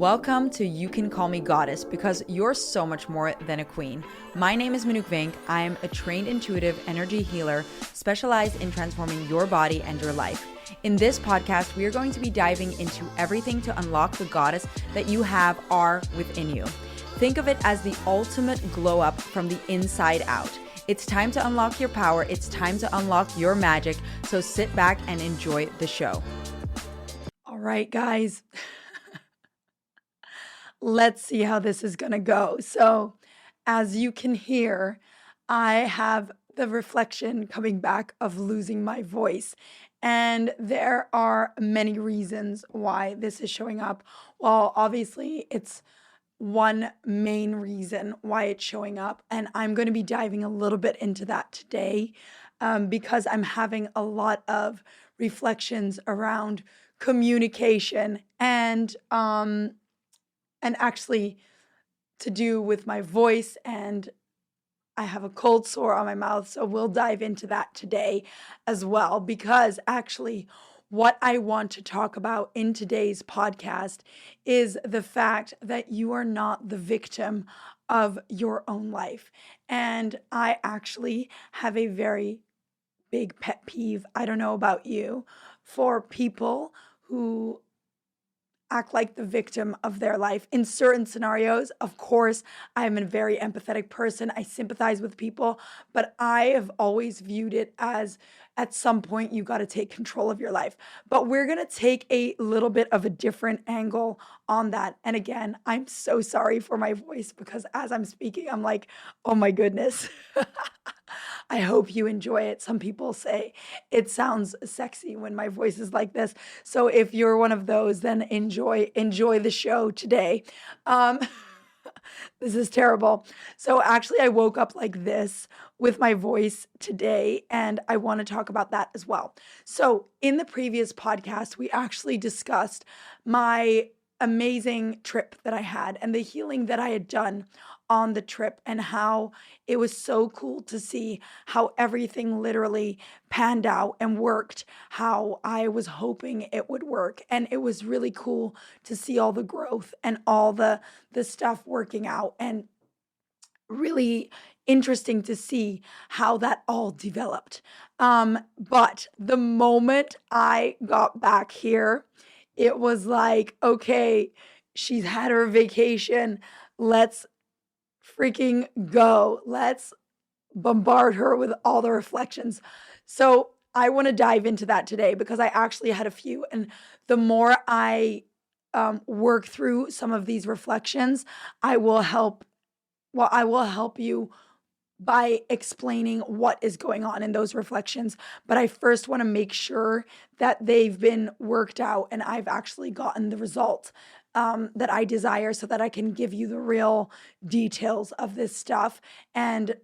Welcome to You Can Call Me Goddess because you're so much more than a queen. My name is Manuk Vink. I am a trained intuitive energy healer specialized in transforming your body and your life. In this podcast, we are going to be diving into everything to unlock the goddess that you are within you. Think of it as the ultimate glow up from the inside out. It's time to unlock your power. It's time to unlock your magic. So sit back and enjoy the show. All right, guys. Let's see how this is going to go. So, as you can hear, I have the reflection coming back of losing my voice. And there are many reasons why this is showing up. Well, obviously, it's one main reason why it's showing up. And I'm going to be diving a little bit into that today because I'm having a lot of reflections around communication and actually to do with my voice, and I have a cold sore on my mouth, so we'll dive into that today as well, because actually what I want to talk about in today's podcast is the fact that you are not the victim of your own life. And I actually have a very big pet peeve, I don't know about you, for people who act like the victim of their life in certain scenarios. Of course, I am a very empathetic person. I sympathize with people, but I have always viewed it as at some point you got to take control of your life. But we're going to take a little bit of a different angle on that. And again, I'm so sorry for my voice because as I'm speaking, I'm like, oh my goodness. I hope you enjoy it. Some people say it sounds sexy when my voice is like this. So if you're one of those, then enjoy the show today. Um, this is terrible. So actually, I woke up like this with my voice today, and I want to talk about that as well. So in the previous podcast, we actually discussed my amazing trip that I had and the healing that I had done on the trip, and how it was so cool to see how everything literally panned out and worked how I was hoping it would work. And it was really cool to see all the growth and all the stuff working out, and really interesting to see how that all developed. But the moment I got back here, it was like, okay, she's had her vacation. Let's freaking go. Let's bombard her with all the reflections. So I want to dive into that today because I actually had a few. And the more I work through some of these reflections, I will help. Well, I will help you by explaining what is going on in those reflections. But I first want to make sure that they've been worked out and I've actually gotten the result that I desire, so that I can give you the real details of this stuff. And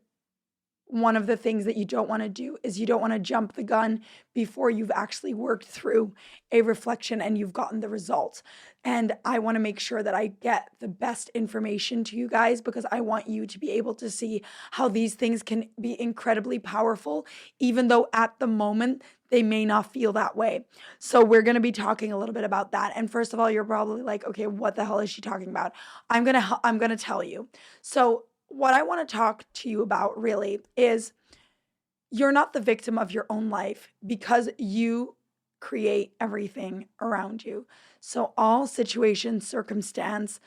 one of the things that you don't want to do is you don't want to jump the gun before you've actually worked through a reflection and you've gotten the results. And I want to make sure that I get the best information to you guys because I want you to be able to see how these things can be incredibly powerful, even though at the moment they may not feel that way. So we're going to be talking a little bit about that. And first of all, you're probably like, okay, what the hell is she talking about? I'm going to tell you. So what I want to talk to you about really is you're not the victim of your own life because you create everything around you. So all situations, circumstance,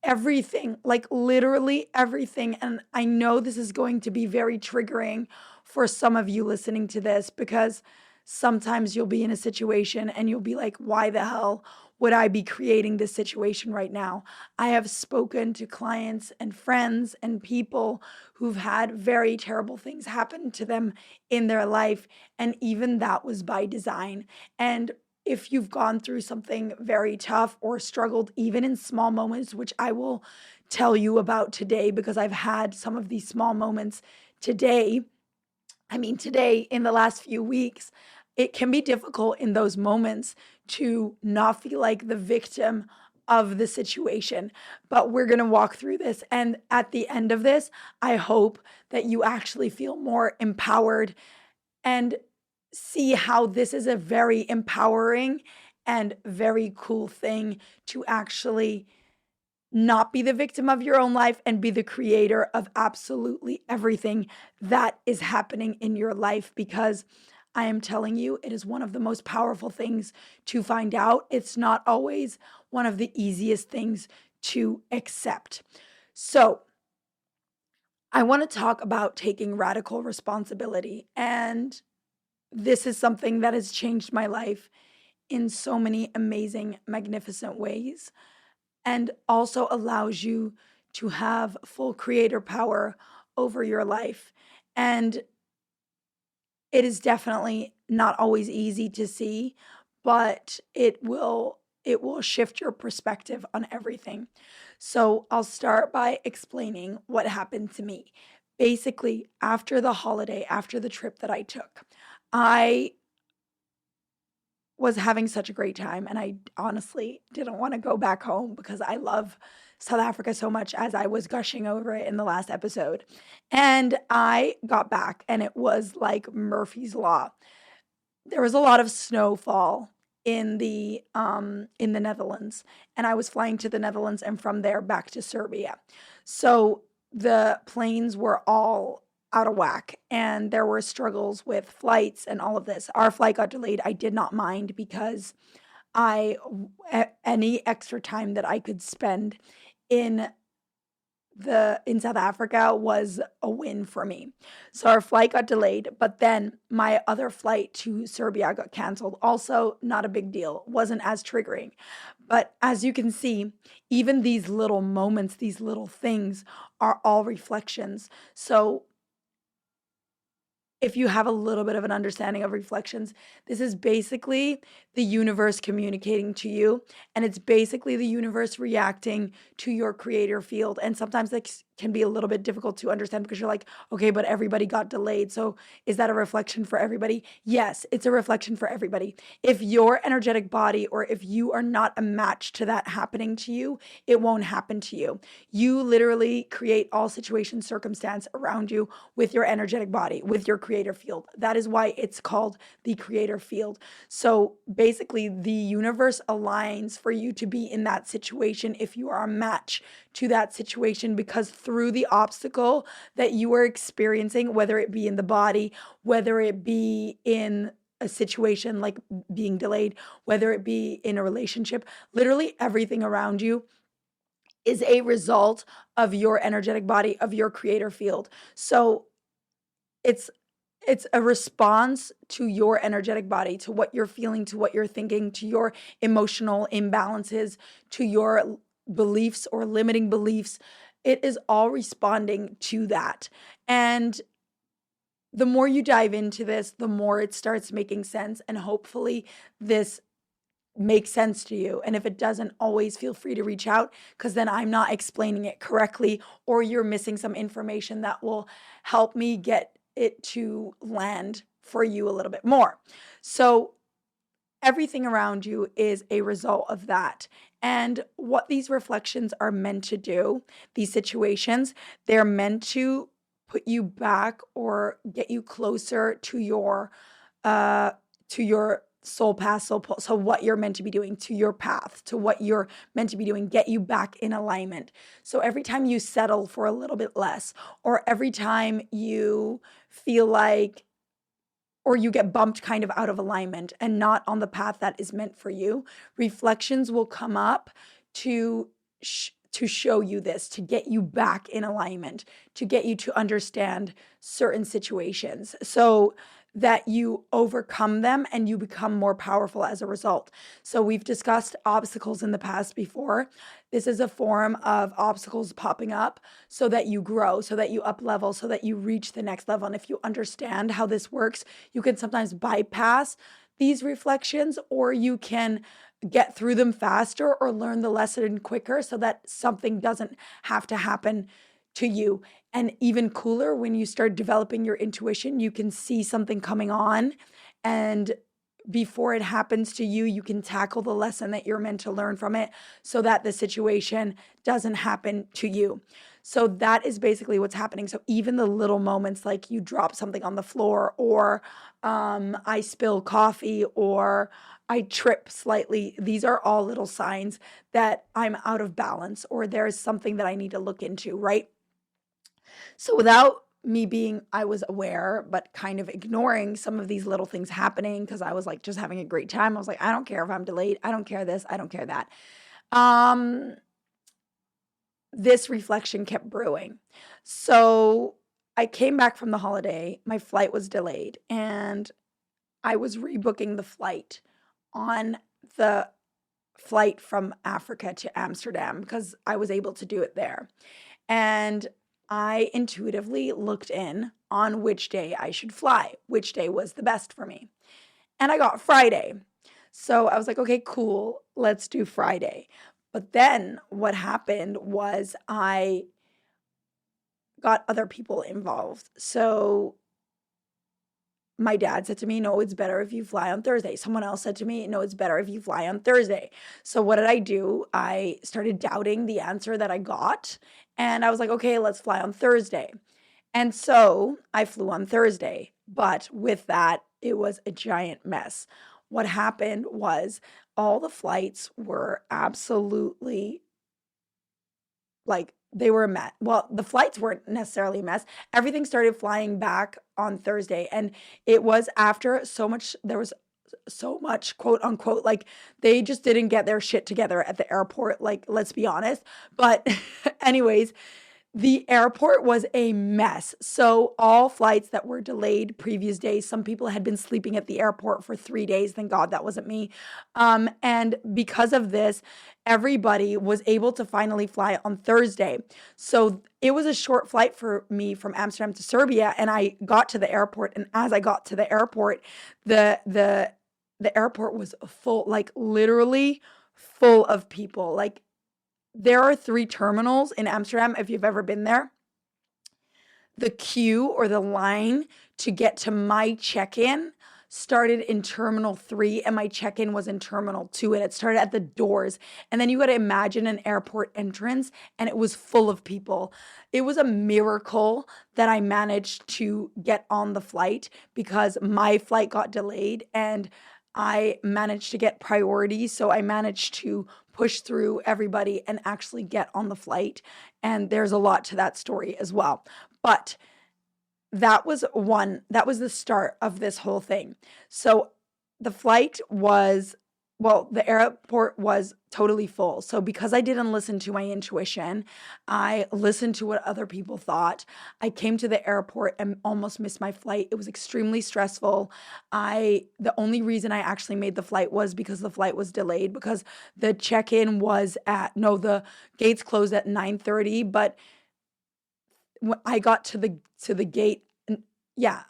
everything, like literally everything. And I know this is going to be very triggering for some of you listening to this because sometimes you'll be in a situation and you'll be like, why the hell would I be creating this situation right now? I have spoken to clients and friends and people who've had very terrible things happen to them in their life. And even that was by design. And if you've gone through something very tough or struggled, even in small moments, which I will tell you about today because I've had some of these small moments today. Today in the last few weeks, it can be difficult in those moments to not feel like the victim of the situation. But we're going to walk through this. And at the end of this, I hope that you actually feel more empowered and see how this is a very empowering and very cool thing to actually not be the victim of your own life and be the creator of absolutely everything that is happening in your life, because I am telling you, it is one of the most powerful things to find out. It's not always one of the easiest things to accept. So, I want to talk about taking radical responsibility. And this is something that has changed my life in so many amazing, magnificent ways, and also allows you to have full creator power over your life. And it is definitely not always easy to see, but it will shift your perspective on everything. So, I'll start by explaining what happened to me. Basically, after the holiday, after the trip that I took, I was having such a great time, and I honestly didn't want to go back home because I love South Africa so much, as I was gushing over it in the last episode. And I got back and it was like Murphy's Law. There was a lot of snowfall in the Netherlands, and I was flying to the Netherlands and from there back to Serbia. So the planes were all out of whack, and there were struggles with flights and all of this. Our flight got delayed. I did not mind because any extra time that I could spend in in South Africa was a win for me. So our flight got delayed, but then my other flight to Serbia got canceled. Also, not a big deal. Wasn't as triggering. But as you can see, even these little moments, these little things are all reflections. So if you have a little bit of an understanding of reflections, this is basically the universe communicating to you. And it's basically the universe reacting to your creator field. And sometimes that can be a little bit difficult to understand because you're like, okay, but everybody got delayed. So is that a reflection for everybody? Yes, it's a reflection for everybody. If your energetic body, or if you are not a match to that happening to you, it won't happen to you. You literally create all situation, circumstance around you with your energetic body, with your creator field. That is why it's called the creator field. So basically, the universe aligns for you to be in that situation if you are a match to that situation, because through the obstacle that you are experiencing, whether it be in the body, whether it be in a situation like being delayed, whether it be in a relationship, literally everything around you is a result of your energetic body, of your creator field. So it's it's a response to your energetic body, to what you're feeling, to what you're thinking, to your emotional imbalances, to your beliefs or limiting beliefs. It is all responding to that. And the more you dive into this, the more it starts making sense. And hopefully, this makes sense to you. And if it doesn't, always feel free to reach out, because then I'm not explaining it correctly, or you're missing some information that will help me get it to land for you a little bit more. So, everything around you is a result of that. And what these reflections are meant to do, these situations, they're meant to put you back or get you closer uh to your soul path, so what you're meant to be doing, to your path, to what you're meant to be doing, get you back in alignment. So every time you settle for a little bit less, or every time you feel like, or you get bumped kind of out of alignment and not on the path that is meant for you, reflections will come up to to show you this, to get you back in alignment, to get you to understand certain situations, so that you overcome them and you become more powerful as a result. So we've discussed obstacles in the past before. This is a form of obstacles popping up so that you grow, so that you up level, so that you reach the next level. And if you understand how this works, you can sometimes bypass these reflections, or you can get through them faster or learn the lesson quicker so that something doesn't have to happen to you. And even cooler, when you start developing your intuition, you can see something coming on, and before it happens to you, you can tackle the lesson that you're meant to learn from it so that the situation doesn't happen to you. So that is basically what's happening. So even the little moments, like you drop something on the floor, or I spill coffee, or I trip slightly, these are all little signs that I'm out of balance, or there's something that I need to look into, right? So without me being, I was aware, but kind of ignoring some of these little things happening because I was like just having a great time. I was like, I don't care if I'm delayed. I don't care this. I don't care that. Um, this reflection kept brewing. So I came back from the holiday. My flight was delayed, and I was rebooking the flight on the flight from Africa to Amsterdam because I was able to do it there. And I intuitively looked in on which day I should fly, which day was the best for me. And I got Friday. So I was like, okay, cool, let's do Friday. But then what happened was I got other people involved. So my dad said to me, no, it's better if you fly on Thursday. Someone else said to me, no, it's better if you fly on Thursday. So what did I do? I started doubting the answer that I got. And I was like, okay, let's fly on Thursday. And so I flew on Thursday. But with that, it was a giant mess. What happened was all the flights were absolutely like they were a mess. Well, the flights weren't necessarily a mess. Everything started flying back on Thursday, and it was after there was so much quote unquote, like they just didn't get their shit together at the airport. Like, let's be honest. But, anyways, the airport was a mess. So all flights that were delayed previous days, some people had been sleeping at the airport for 3 days. Thank God that wasn't me. And because of this, everybody was able to finally fly on Thursday. So it was a short flight for me from Amsterdam to Serbia, and I got to the airport. And as I got to the airport, the airport was full, like literally full of people. Like there are 3 terminals in Amsterdam, if you've ever been there. The queue or the line to get to my check-in started in Terminal 3, and my check-in was in Terminal 2, and it started at the doors. And then you got to imagine an airport entrance, and it was full of people. It was a miracle that I managed to get on the flight because my flight got delayed, and I managed to get priority. So I managed to push through everybody and actually get on the flight. And there's a lot to that story as well. But that was the start of this whole thing. So the flight was, well, the airport was totally full. So because I didn't listen to my intuition, I listened to what other people thought. I came to the airport and almost missed my flight. It was extremely stressful. The only reason I actually made the flight was because the flight was delayed, because the check-in was the gates closed at 9:30, but when I got to the gate,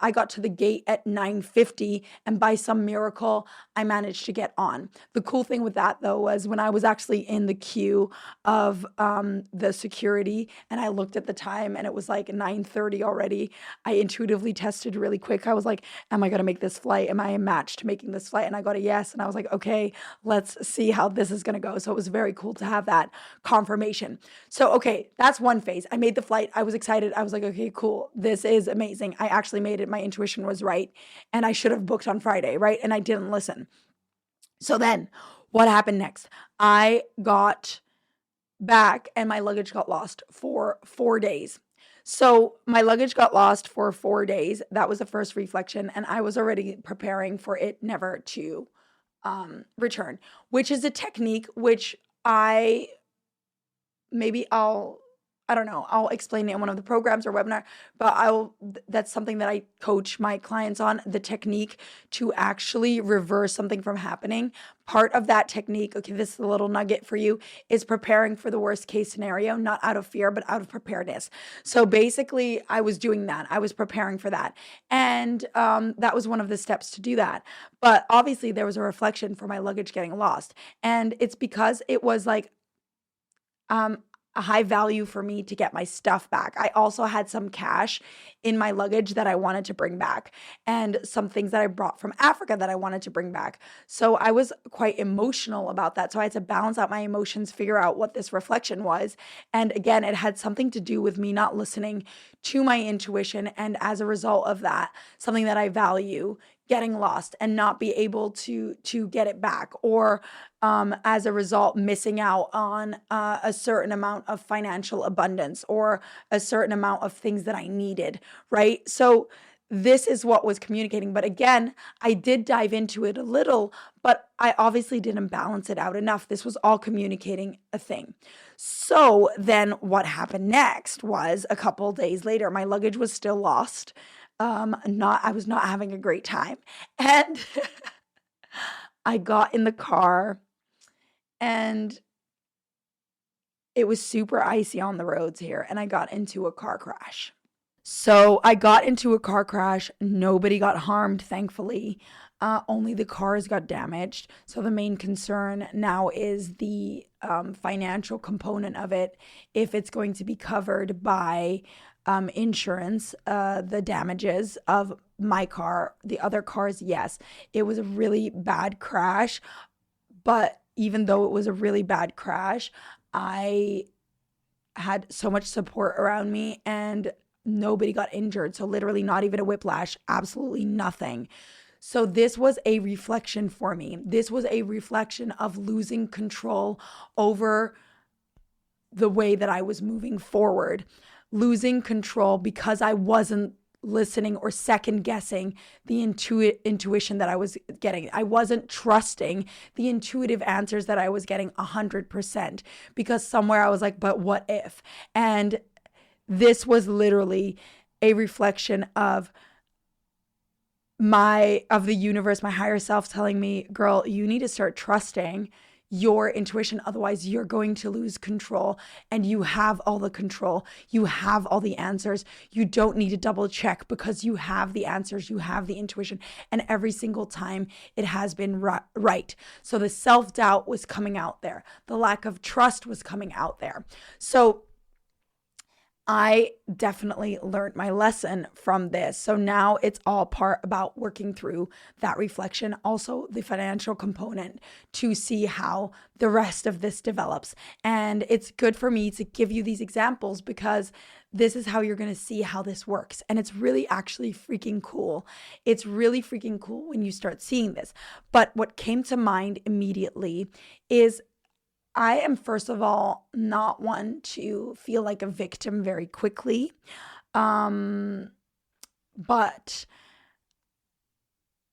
I got to the gate at 9:50, and by some miracle, I managed to get on. The cool thing with that though was when I was actually in the queue of the security, and I looked at the time and it was like 9:30 already. I intuitively tested really quick. I was like, "Am I gonna make this flight? Am I a match to making this flight?" And I got a yes, and I was like, "Okay, let's see how this is gonna go." So it was very cool to have that confirmation. So, okay, that's one phase. I made the flight. I was excited. I was like, okay, cool. This is amazing. I actually made it. My intuition was right. And I should have booked on Friday, right? And I didn't listen. So then what happened next? I got back and my luggage got lost for 4 days. So my luggage got lost for 4 days. That was the first reflection. And I was already preparing for it never to return, which is a technique which maybe I don't know, I'll explain it in one of the programs or webinar, but that's something that I coach my clients on, the technique to actually reverse something from happening. Part of that technique, okay, this is a little nugget for you, is preparing for the worst case scenario, not out of fear, but out of preparedness. So basically, I was doing that. I was preparing for that. And that was one of the steps to do that. But obviously, there was a reflection for my luggage getting lost. And it's because it was like, um, a high value for me to get my stuff back. I also had some cash in my luggage that I wanted to bring back, and some things that I brought from Africa that I wanted to bring back. So I was quite emotional about that. So I had to balance out my emotions, figure out what this reflection was. And again, it had something to do with me not listening to my intuition. And as a result of that, something that I value getting lost and not be able to get it back, or as a result missing out on a certain amount of financial abundance or a certain amount of things that I needed, right? So this is what was communicating. But again, I did dive into it a little, but I obviously didn't balance it out enough. This was all communicating a thing. So then what happened next was, a couple days later, my luggage was still lost. I was not having a great time. And I got in the car, and it was super icy on the roads here, and I got into a car crash. So I got into a car crash. Nobody got harmed, thankfully. Only the cars got damaged. So the main concern now is the financial component of it. If it's going to be covered by insurance, the damages of my car, the other cars, yes. It was a really bad crash. But even though it was a really bad crash, I had so much support around me, and nobody got injured. So literally not even a whiplash, absolutely nothing. So this was a reflection for me. This was a reflection of losing control over the way that I was moving forward, losing control because I wasn't listening or second guessing the intuition that I was getting. I wasn't trusting the intuitive answers that I was getting 100%, because somewhere I was like, but what if? And this was literally a reflection of the universe, my higher self telling me, girl, you need to start trusting your intuition. Otherwise, you're going to lose control, and you have all the control. You have all the answers. You don't need to double check, because you have the answers. You have the intuition. And every single time it has been right. So the self-doubt was coming out there. The lack of trust was coming out there. So I definitely learned my lesson from this. So now it's all part about working through that reflection, also the financial component, to see how the rest of this develops. And it's good for me to give you these examples, because this is how you're going to see how this works. And it's really actually freaking cool. It's really freaking cool when you start seeing this. But what came to mind immediately is, I am, first of all, not one to feel like a victim very quickly. But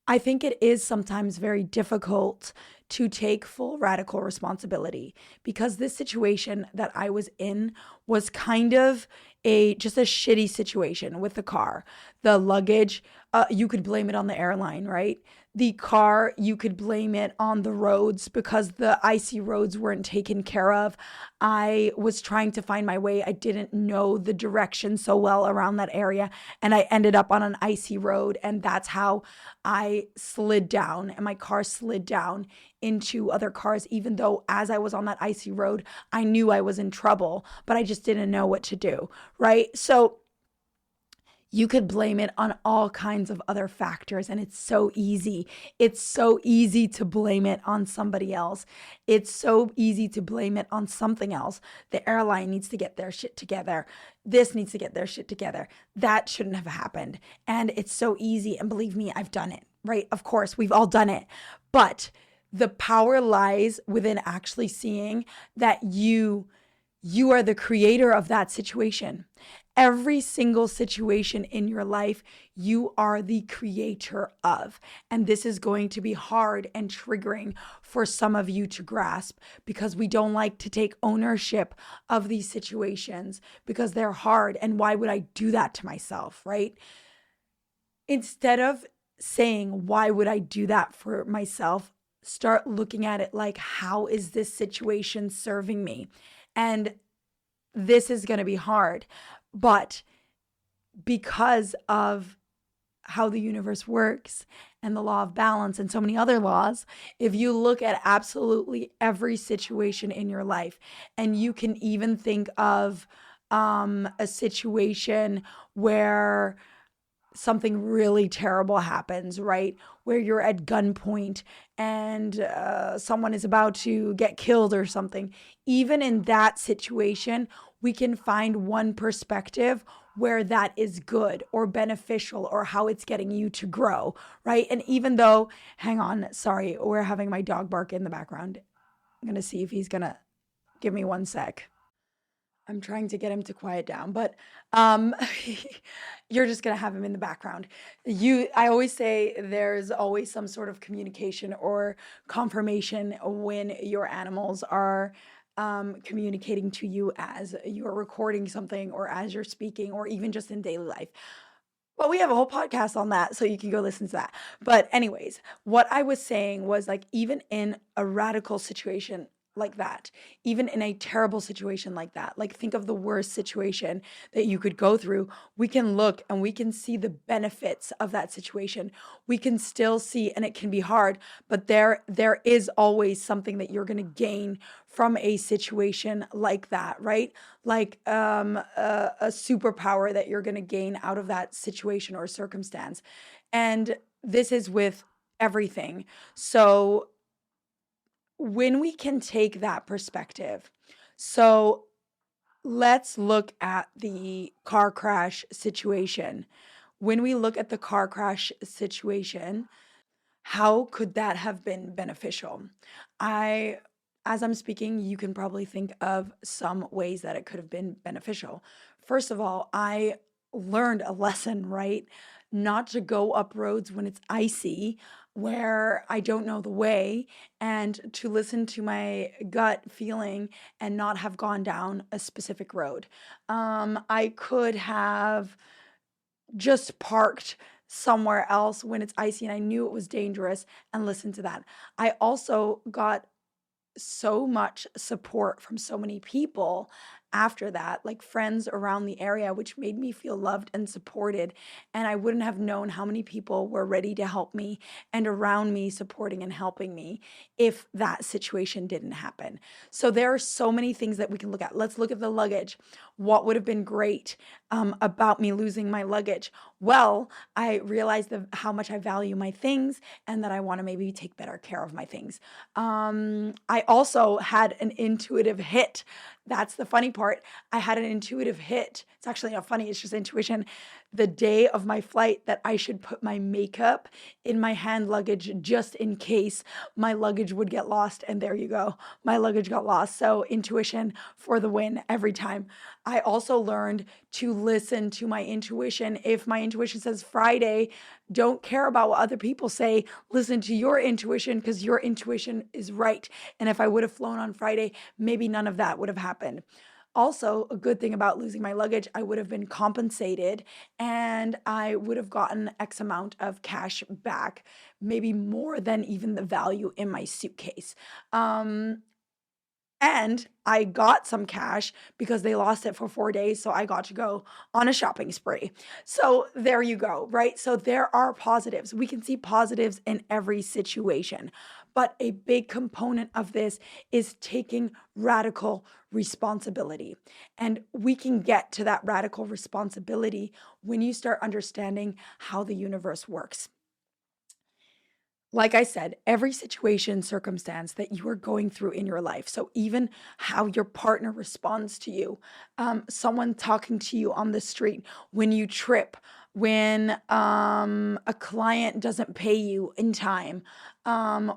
I think it is sometimes very difficult to take full radical responsibility, because this situation that I was in was kind of just a shitty situation with the car. The luggage, you could blame it on the airline, right? The car, you could blame it on the roads, because the icy roads weren't taken care of. I was trying to find my way. I didn't know the direction so well around that area, and I ended up on an icy road, and that's how I slid down, and my car slid down into other cars, even though as I was on that icy road, I knew I was in trouble, but I just didn't know what to do, right? So you could blame it on all kinds of other factors, and it's so easy. It's so easy to blame it on somebody else. It's so easy to blame it on something else. The airline needs to get their shit together. This needs to get their shit together. That shouldn't have happened. And it's so easy. And believe me, I've done it, right? Of course, we've all done it. But the power lies within actually seeing that you are the creator of that situation. Every single situation in your life, you are the creator of. And this is going to be hard and triggering for some of you to grasp, because we don't like to take ownership of these situations because they're hard. And why would I do that to myself, right? Instead of saying, why would I do that for myself? Start looking at it like, how is this situation serving me? And this is going to be hard. But because of how the universe works and the law of balance and so many other laws, if you look at absolutely every situation in your life, and you can even think of a situation where something really terrible happens, right? Where you're at gunpoint and someone is about to get killed or something. Even in that situation, we can find one perspective where that is good or beneficial or how it's getting you to grow, right? And even though, hang on, sorry, we're having my dog bark in the background. I'm going to see if he's going to give me one sec. I'm trying to get him to quiet down, but um, you're just gonna have him in the background. I always say there's always some sort of communication or confirmation when your animals are communicating to you as you're recording something or as you're speaking or even just in daily life. Well, we have a whole podcast on that, so you can go listen to that. But anyways, what I was saying was like even in a radical situation like that, even in a terrible situation like that, like think of the worst situation that you could go through, we can look and we can see the benefits of that situation. We can still see, and it can be hard, but there is always something that you're going to gain from a situation like that, right? Like a superpower that you're going to gain out of that situation or circumstance. And this is with everything. So when we can take that perspective, so let's look at the car crash situation. When we look at the car crash situation, how could that have been beneficial? I, as I'm speaking, you can probably think of some ways that it could have been beneficial. First of all, I learned a lesson, right? Not to go up roads when it's icy, where I don't know the way, and to listen to my gut feeling and not have gone down a specific road. I could have just parked somewhere else when it's icy and I knew it was dangerous and listened to that. I also got so much support from so many people after that, like friends around the area, which made me feel loved and supported. And I wouldn't have known how many people were ready to help me and around me, supporting and helping me if that situation didn't happen. So there are so many things that we can look at. Let's look at the luggage. What would have been great about me losing my luggage? Well, I realized how much I value my things and that I want to maybe take better care of my things. I also had an intuitive hit. That's the funny part. I had an intuitive hit. It's actually not funny, it's just intuition. The day of my flight that I should put my makeup in my hand luggage just in case my luggage would get lost. And there you go. My luggage got lost. So intuition for the win every time. I also learned to listen to my intuition. If my intuition says Friday, don't care about what other people say. Listen to your intuition because your intuition is right. And if I would have flown on Friday, maybe none of that would have happened. Also, a good thing about losing my luggage, I would have been compensated and I would have gotten X amount of cash back, maybe more than even the value in my suitcase. And I got some cash because they lost it for 4 days. So I got to go on a shopping spree. So there you go, right? So there are positives. We can see positives in every situation. But a big component of this is taking radical responsibility. And we can get to that radical responsibility when you start understanding how the universe works. Like I said, every situation, circumstance that you are going through in your life. So even how your partner responds to you, someone talking to you on the street, when you trip, when a client doesn't pay you in time,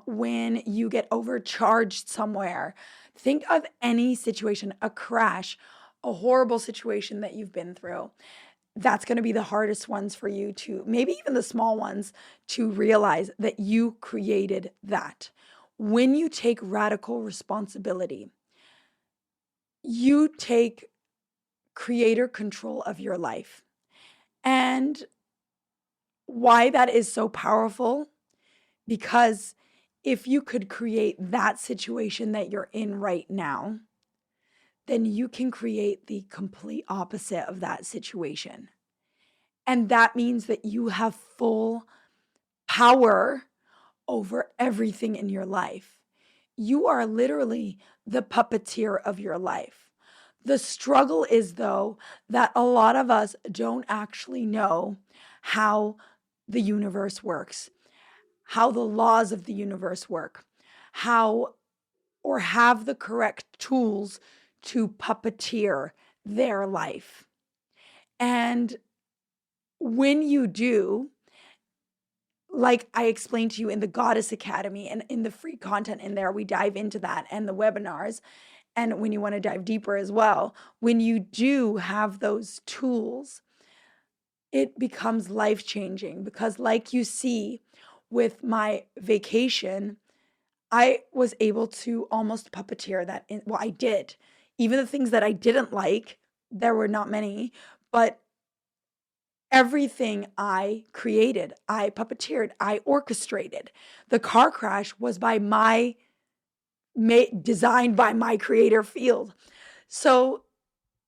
when you get overcharged somewhere. Think of any situation, a crash, a horrible situation that you've been through. That's going to be the hardest ones for you to, maybe even the small ones, to realize that you created that. When you take radical responsibility, you take creator control of your life. And why that is so powerful, because if you could create that situation that you're in right now, then you can create the complete opposite of that situation. And that means that you have full power over everything in your life. You are literally the puppeteer of your life. The struggle is, though, that a lot of us don't actually know how the universe works, how the laws of the universe work, how or have the correct tools to puppeteer their life. And when you do, like I explained to you in the Goddess Academy and in the free content in there, we dive into that and the webinars. And when you want to dive deeper as well, when you do have those tools, it becomes life changing because, like you see with my vacation, I was able to almost puppeteer that. Well, I did. Even the things that I didn't like, there were not many, but everything I created, I puppeteered, I orchestrated. The car crash was designed by my creator field. So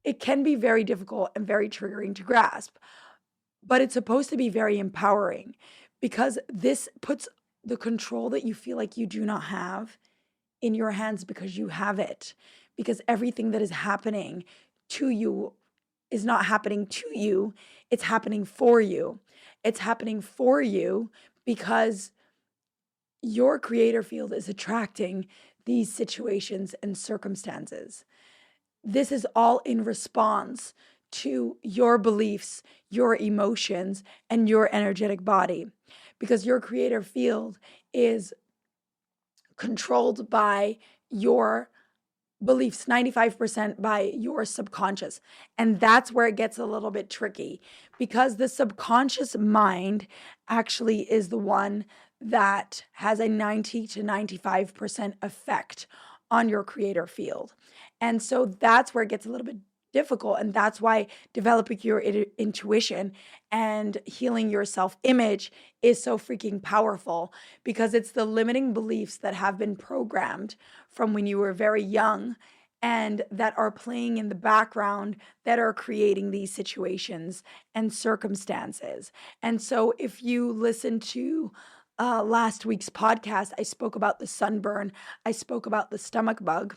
it can be very difficult and very triggering to grasp, but it's supposed to be very empowering because this puts the control that you feel like you do not have in your hands because you have it. Because everything that is happening to you is not happening to you, it's happening for you. It's happening for you because your creator field is attracting these situations and circumstances. This is all in response to your beliefs, your emotions, and your energetic body. Because your creator field is controlled by your beliefs, 95% by your subconscious. And that's where it gets a little bit tricky because the subconscious mind actually is the one that has a 90 to 95% effect on your creator field. And so that's where it gets a little bit difficult. And that's why developing your intuition and healing your self image is so freaking powerful because it's the limiting beliefs that have been programmed from when you were very young and that are playing in the background that are creating these situations and circumstances. And so if you listen to last week's podcast, I spoke about the sunburn, I spoke about the stomach bug.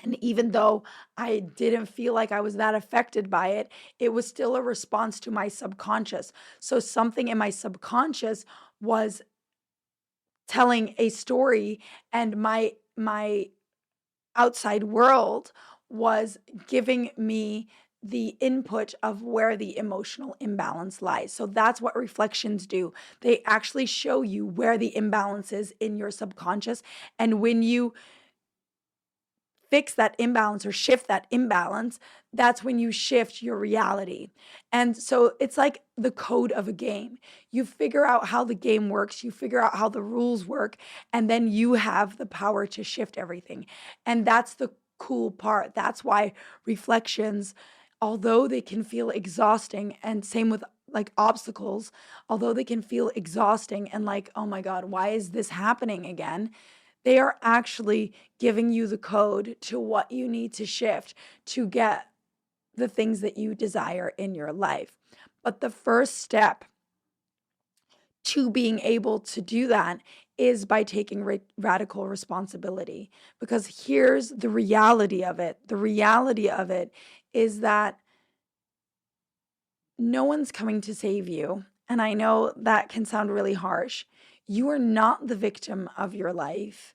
And even though I didn't feel like I was that affected by it, it was still a response to my subconscious. So something in my subconscious was telling a story, and my outside world was giving me the input of where the emotional imbalance lies. So that's what reflections do. They actually show you where the imbalance is in your subconscious. And when you fix that imbalance or shift that imbalance, that's when you shift your reality. And so it's like the code of a game. You figure out how the game works, you figure out how the rules work, and then you have the power to shift everything. And that's the cool part. That's why reflections, although they can feel exhausting, and same with like obstacles, although they can feel exhausting and like, oh my God, why is this happening again? They are actually giving you the code to what you need to shift to get the things that you desire in your life. But the first step to being able to do that is by taking radical responsibility. Because here's the reality of it. The reality of it is that no one's coming to save you. And I know that can sound really harsh. You are not the victim of your life.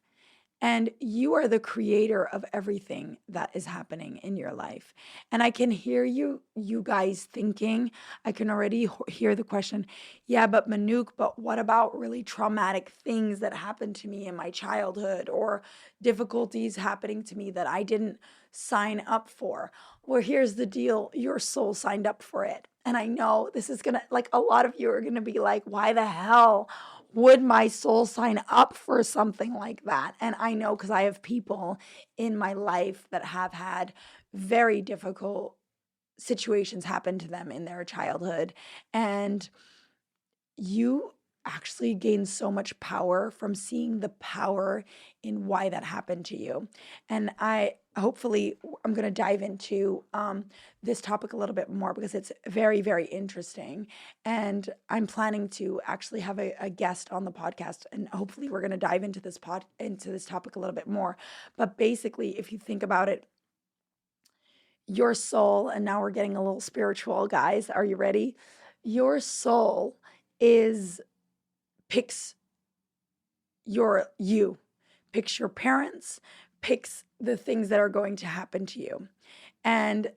And you are the creator of everything that is happening in your life. And I can hear you guys thinking, I can already hear the question, yeah, but Manouk, but what about really traumatic things that happened to me in my childhood or difficulties happening to me that I didn't sign up for? Well, here's the deal, your soul signed up for it. And I know this is gonna, like, a lot of you are gonna be like, why the hell would my soul sign up for something like that? And I know because I have people in my life that have had very difficult situations happen to them in their childhood. And you actually gain so much power from seeing the power in why that happened to you. And hopefully I'm going to dive into this topic a little bit more because it's very, very interesting. And I'm planning to actually have a guest on the podcast, and hopefully we're going to dive into into this topic a little bit more. But basically, if you think about it, your soul, and now we're getting a little spiritual, guys. Are you ready? Your soul is picks you, picks your parents, picks the things that are going to happen to you. And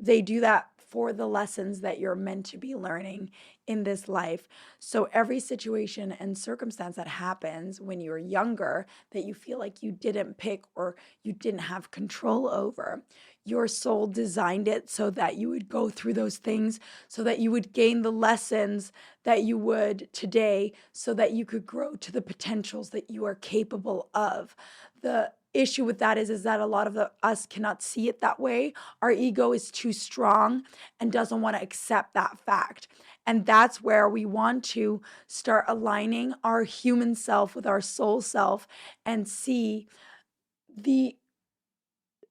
they do that for the lessons that you're meant to be learning in this life. So every situation and circumstance that happens when you're younger that you feel like you didn't pick or you didn't have control over, your soul designed it so that you would go through those things, so that you would gain the lessons that you would today, so that you could grow to the potentials that you are capable of. The issue with that is that a lot of us cannot see it that way. Our ego is too strong and doesn't want to accept that fact. And that's where we want to start aligning our human self with our soul self and see the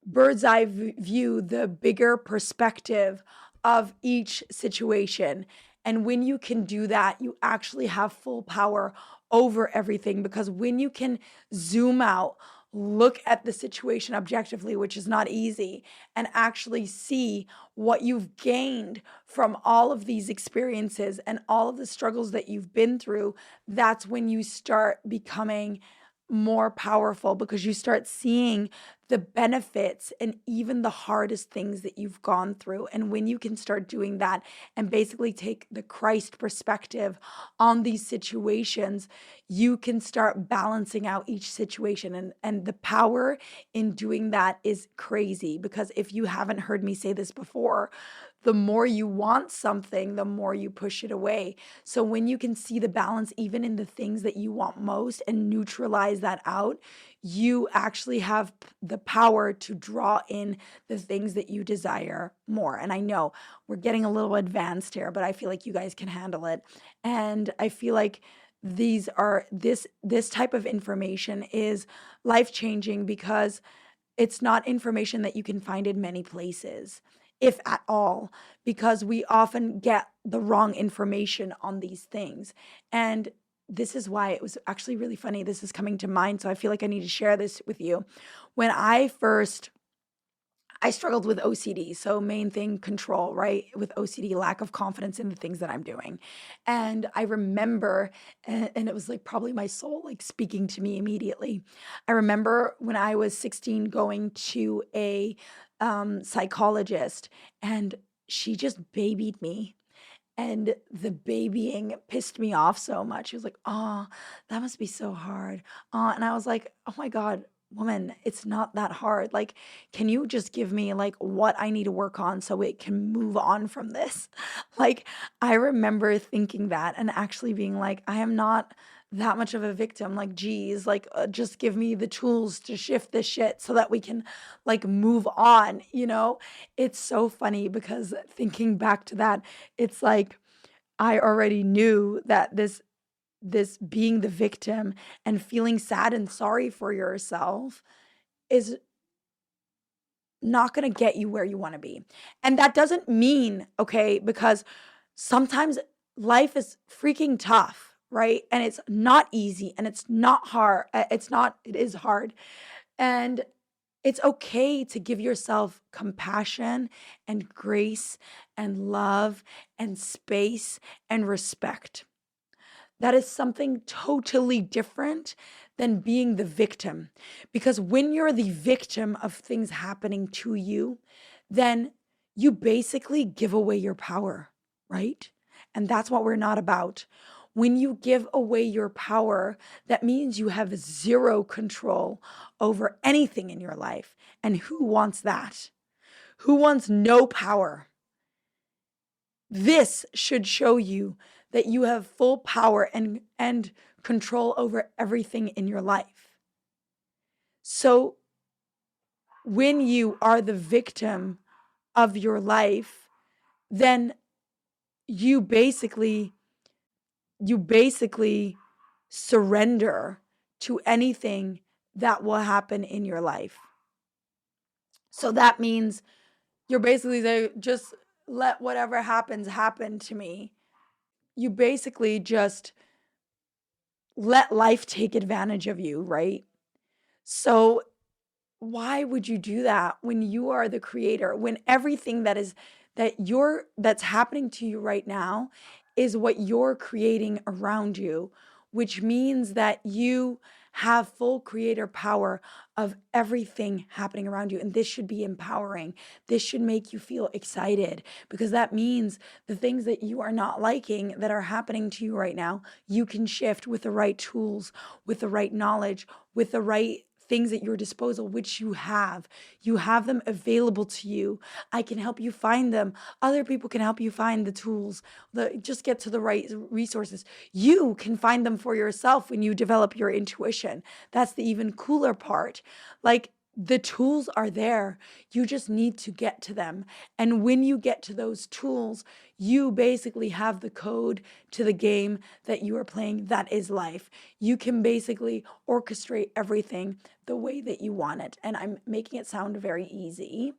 bird's eye view, the bigger perspective of each situation. And when you can do that, you actually have full power over everything, because when you can zoom out, look at the situation objectively, which is not easy, and actually see what you've gained from all of these experiences and all of the struggles that you've been through, that's when you start becoming more powerful, because you start seeing the benefits and even the hardest things that you've gone through. And when you can start doing that and basically take the Christ perspective on these situations, you can start balancing out each situation. And the power in doing that is crazy, because if you haven't heard me say this before, the more you want something, the more you push it away. So when you can see the balance even in the things that you want most and neutralize that out, you actually have the power to draw in the things that you desire more. And I know we're getting a little advanced here, but I feel like you guys can handle it. And I feel like this type of information is life-changing, because it's not information that you can find in many places, if at all, because we often get the wrong information on these things. And this is why it was actually really funny. This is coming to mind, so I feel like I need to share this with you. When I struggled with OCD. So main thing, control, right? With OCD, lack of confidence in the things that I'm doing. And I remember, and it was like probably my soul like speaking to me immediately. I remember when I was 16 going to a psychologist, and she just babied me. And the babying pissed me off so much. She was like, "Oh, that must be so hard." And I was like, "Oh my God, woman, it's not that hard. Like, can you just give me like what I need to work on so it can move on from this?" Like, I remember thinking that and actually being like, I am not that much of a victim. Like, geez, like, just give me the tools to shift this shit so that we can like move on, you know? It's so funny because thinking back to that, it's like I already knew that this being the victim and feeling sad and sorry for yourself is not going to get you where you want to be. And that doesn't mean, okay, because sometimes life is freaking tough, right? And it's not easy and it's not hard. It is hard. And it's okay to give yourself compassion and grace and love and space and respect. That is something totally different than being the victim. Because when you're the victim of things happening to you, then you basically give away your power, right? And that's what we're not about. When you give away your power, that means you have zero control over anything in your life. And who wants that? Who wants no power? This should show you that you have full power and control over everything in your life. So when you are the victim of your life, then you basically surrender to anything that will happen in your life. So that means you're basically saying, just let whatever happens happen to me. You basically just let life take advantage of you, right? So why would you do that when you are the creator, when everything that's happening to you right now is what you're creating around you, which means that you have full creator power of everything happening around you. And this should be empowering. This should make you feel excited, because that means the things that you are not liking that are happening to you right now, you can shift with the right tools, with the right knowledge, with the right things at your disposal, which you have. You have them available to you. I can help you find them. Other people can help you find the tools. Just get to the right resources. You can find them for yourself when you develop your intuition. That's the even cooler part. Like, the tools are there. You just need to get to them. And when you get to those tools, you basically have the code to the game that you are playing. That is life. You can basically orchestrate everything the way that you want it. And I'm making it sound very easy.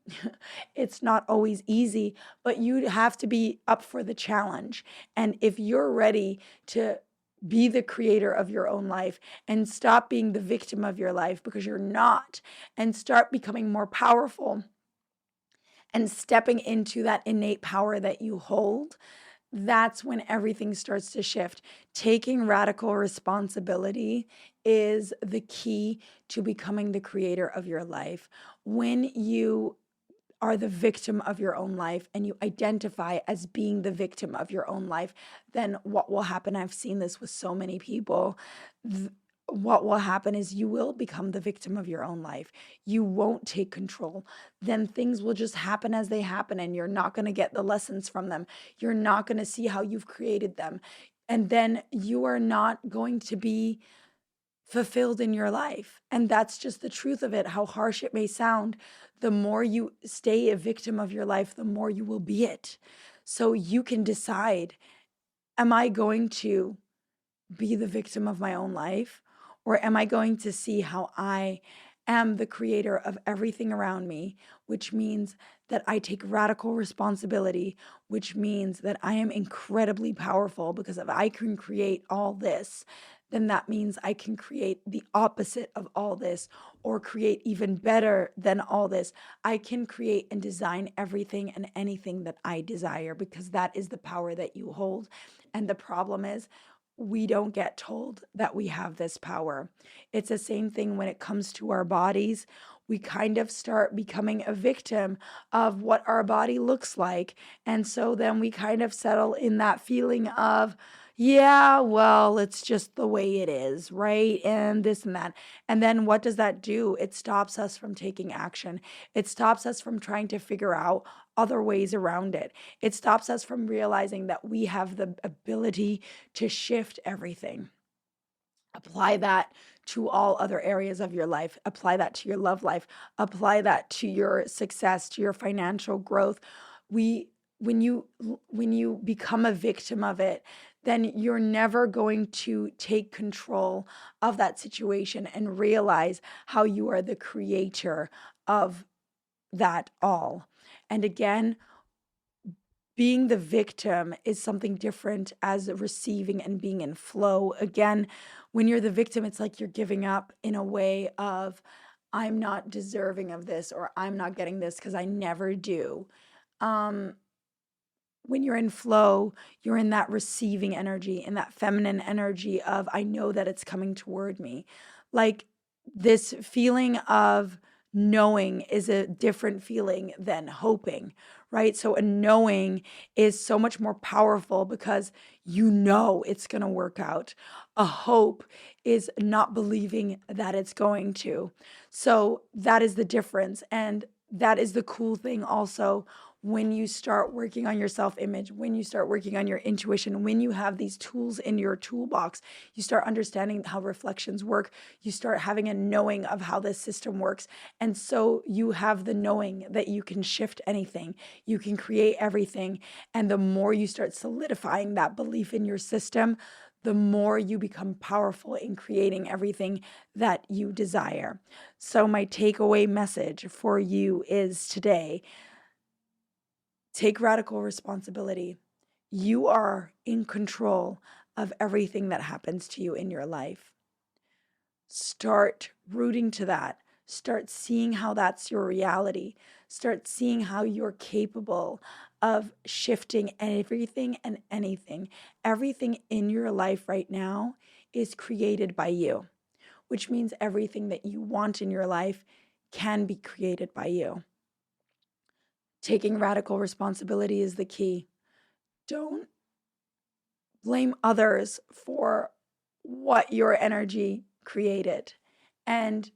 It's not always easy, but you have to be up for the challenge. And if you're ready to be the creator of your own life and stop being the victim of your life, because you're not, and start becoming more powerful and stepping into that innate power that you hold, that's when everything starts to shift. Taking radical responsibility is the key to becoming the creator of your life. When you are the victim of your own life and you identify as being the victim of your own life, then what will happen? I've seen this with so many people. What will happen is you will become the victim of your own life. You won't take control. Then things will just happen as they happen, and you're not going to get the lessons from them. You're not going to see how you've created them. And then you are not going to be fulfilled in your life. And that's just the truth of it, how harsh it may sound. The more you stay a victim of your life, the more you will be it. So you can decide, am I going to be the victim of my own life? Or am I going to see how I am the creator of everything around me, which means that I take radical responsibility, which means that I am incredibly powerful, because if I can create all this, then that means I can create the opposite of all this, or create even better than all this. I can create and design everything and anything that I desire, because that is the power that you hold. And the problem is, we don't get told that we have this power. It's the same thing when it comes to our bodies. We kind of start becoming a victim of what our body looks like. And so then we kind of settle in that feeling of, yeah, well, it's just the way it is, right? And this and that. And then what does that do? It stops us from taking action. It stops us from trying to figure out other ways around it. It stops us from realizing that we have the ability to shift everything. Apply that to all other areas of your life. Apply that to your love life. Apply that to your success, to your financial growth. We when you become a victim of it, then you're never going to take control of that situation and realize how you are the creator of that all. And again, being the victim is something different as receiving and being in flow. Again, when you're the victim, it's like you're giving up in a way of, I'm not deserving of this, or I'm not getting this because I never do. Um, when you're in flow, you're in that receiving energy, in that feminine energy of, I know that it's coming toward me. Like, this feeling of knowing is a different feeling than hoping, right? So a knowing is so much more powerful because you know it's going to work out. A hope is not believing that it's going to. So that is the difference. And that is the cool thing also, when you start working on your self-image, when you start working on your intuition, when you have these tools in your toolbox, you start understanding how reflections work. You start having a knowing of how this system works. And so you have the knowing that you can shift anything, you can create everything. And the more you start solidifying that belief in your system, the more you become powerful in creating everything that you desire. So, my takeaway message for you is today: take radical responsibility. You are in control of everything that happens to you in your life. Start rooting to that. Start seeing how that's your reality. Start seeing how you're capable of shifting everything and anything. Everything in your life right now is created by you, which means everything that you want in your life can be created by you. Taking radical responsibility is the key. Don't blame others for what your energy created. And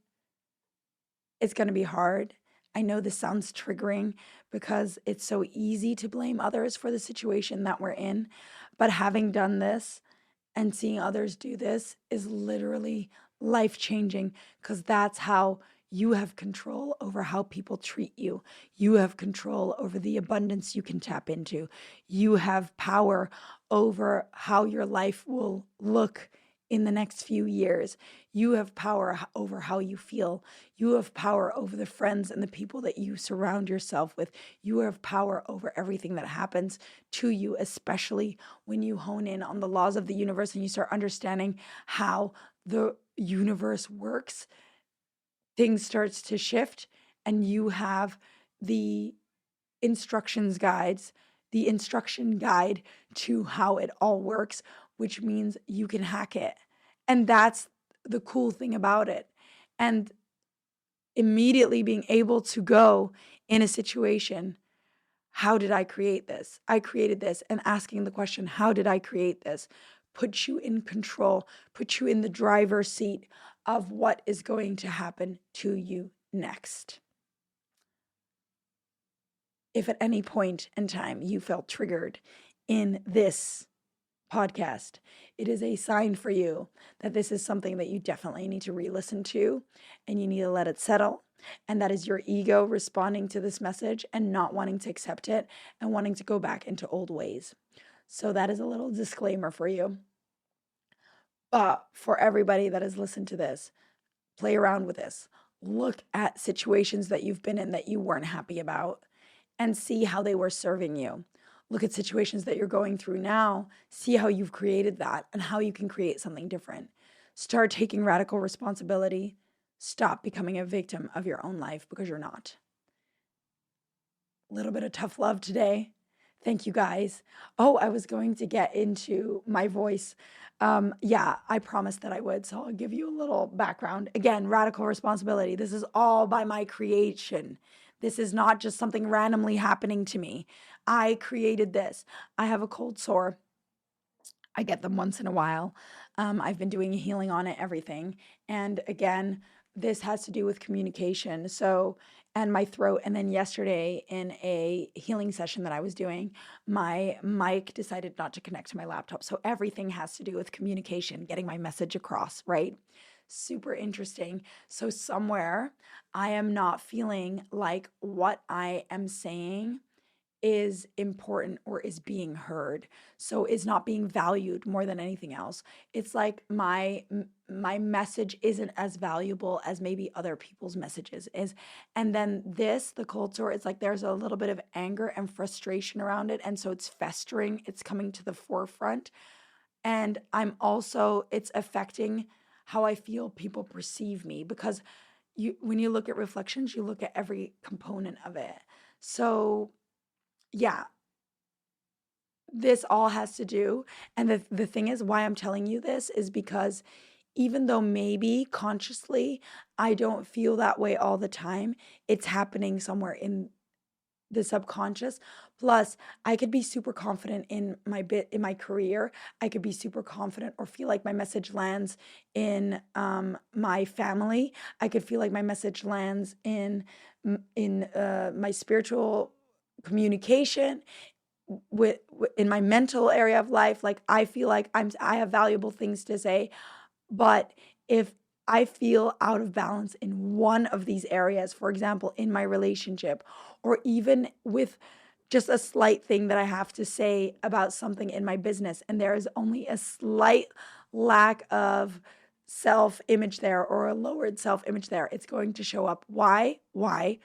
it's going to be hard. I know this sounds triggering because it's so easy to blame others for the situation that we're in. But having done this and seeing others do this is literally life changing, because that's how you have control over how people treat you. You have control over the abundance you can tap into. You have power over how your life will look in the next few years. You have power over how you feel. You have power over the friends and the people that you surround yourself with. You have power over everything that happens to you, especially when you hone in on the laws of the universe and you start understanding how the universe works. Things starts to shift, and you have the the instruction guide to how it all works, which means you can hack it. And that's the cool thing about it. And immediately being able to go in a situation, how did I create this? I created this. And asking the question, how did I create this? Put you in control, put you in the driver's seat of what is going to happen to you next. If at any point in time you felt triggered in this podcast, it is a sign for you that this is something that you definitely need to re-listen to, and you need to let it settle. And that is your ego responding to this message and not wanting to accept it and wanting to go back into old ways. So that is a little disclaimer for you. But for everybody that has listened to this, play around with this. Look at situations that you've been in that you weren't happy about and see how they were serving you. Look at situations that you're going through now, see how you've created that and how you can create something different. Start taking radical responsibility. Stop becoming a victim of your own life, because you're not. A little bit of tough love today. Thank you guys. Oh, I was going to get into my voice. Yeah, I promised that I would. So I'll give you a little background. Again, radical responsibility. This is all by my creation. This is not just something randomly happening to me. I created this. I have a cold sore. I get them once in a while. I've been doing healing on it, everything. And again, this has to do with communication. So, and my throat. And then yesterday in a healing session that I was doing, my mic decided not to connect to my laptop. So everything has to do with communication, getting my message across, right? Super interesting. So somewhere I am not feeling like what I am saying is important or is being heard, so is not being valued more than anything else. It's like my message isn't as valuable as maybe other people's messages is. And then the cold sore, it's like there's a little bit of anger and frustration around it, and so it's festering, it's coming to the forefront. And it's affecting how I feel people perceive me, because when you look at reflections, you look at every component of it. So yeah, this all has to do. And the thing is, why I'm telling you this is because even though maybe consciously I don't feel that way all the time, it's happening somewhere in the subconscious. Plus, I could be super confident in my career. I could be super confident or feel like my message lands in my family. I could feel like my message lands in my spiritual communication, in my mental area of life. Like, I feel like I have valuable things to say. But if I feel out of balance in one of these areas, for example, in my relationship, or even with just a slight thing that I have to say about something in my business, and there is only a slight lack of self-image there or a lowered self-image there, it's going to show up. Why? Why?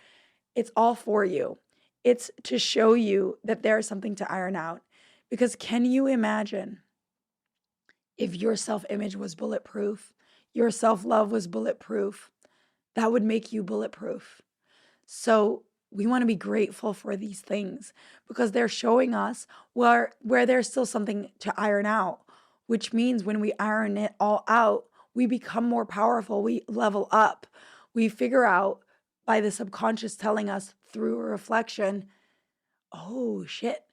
It's all for you. It's to show you that there is something to iron out. Because can you imagine if your self-image was bulletproof, your self-love was bulletproof? That would make you bulletproof. So we want to be grateful for these things because they're showing us where there's still something to iron out, which means when we iron it all out, we become more powerful, we level up, we figure out by the subconscious telling us through a reflection, oh shit,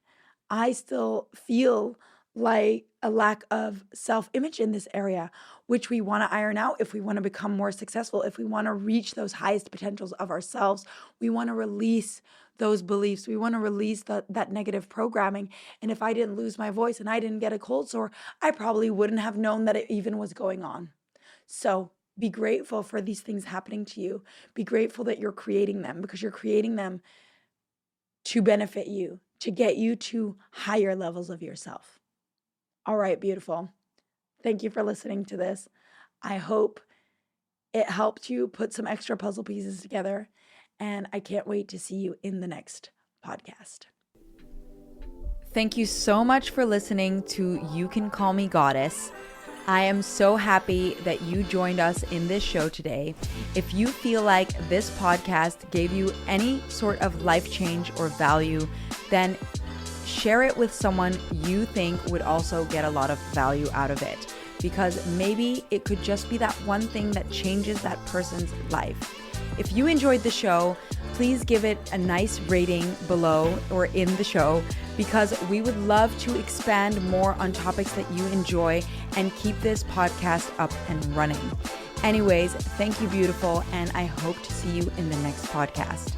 I still feel like a lack of self-image in this area, which we want to iron out if we want to become more successful, if we want to reach those highest potentials of ourselves. We want to release those beliefs. We want to release that negative programming. And if I didn't lose my voice and I didn't get a cold sore, I probably wouldn't have known that it even was going on. So be grateful for these things happening to you. Be grateful that you're creating them because you're creating them to benefit you, to get you to higher levels of yourself. All right, beautiful. Thank you for listening to this. I hope it helped you put some extra puzzle pieces together, and I can't wait to see you in the next podcast. Thank you so much for listening to You Can Call Me Goddess. I am so happy that you joined us in this show today. If you feel like this podcast gave you any sort of life change or value, then share it with someone you think would also get a lot of value out of it, because maybe it could just be that one thing that changes that person's life. If you enjoyed the show, please give it a nice rating below or in the show, because we would love to expand more on topics that you enjoy and keep this podcast up and running. Anyways, thank you, beautiful, and I hope to see you in the next podcast.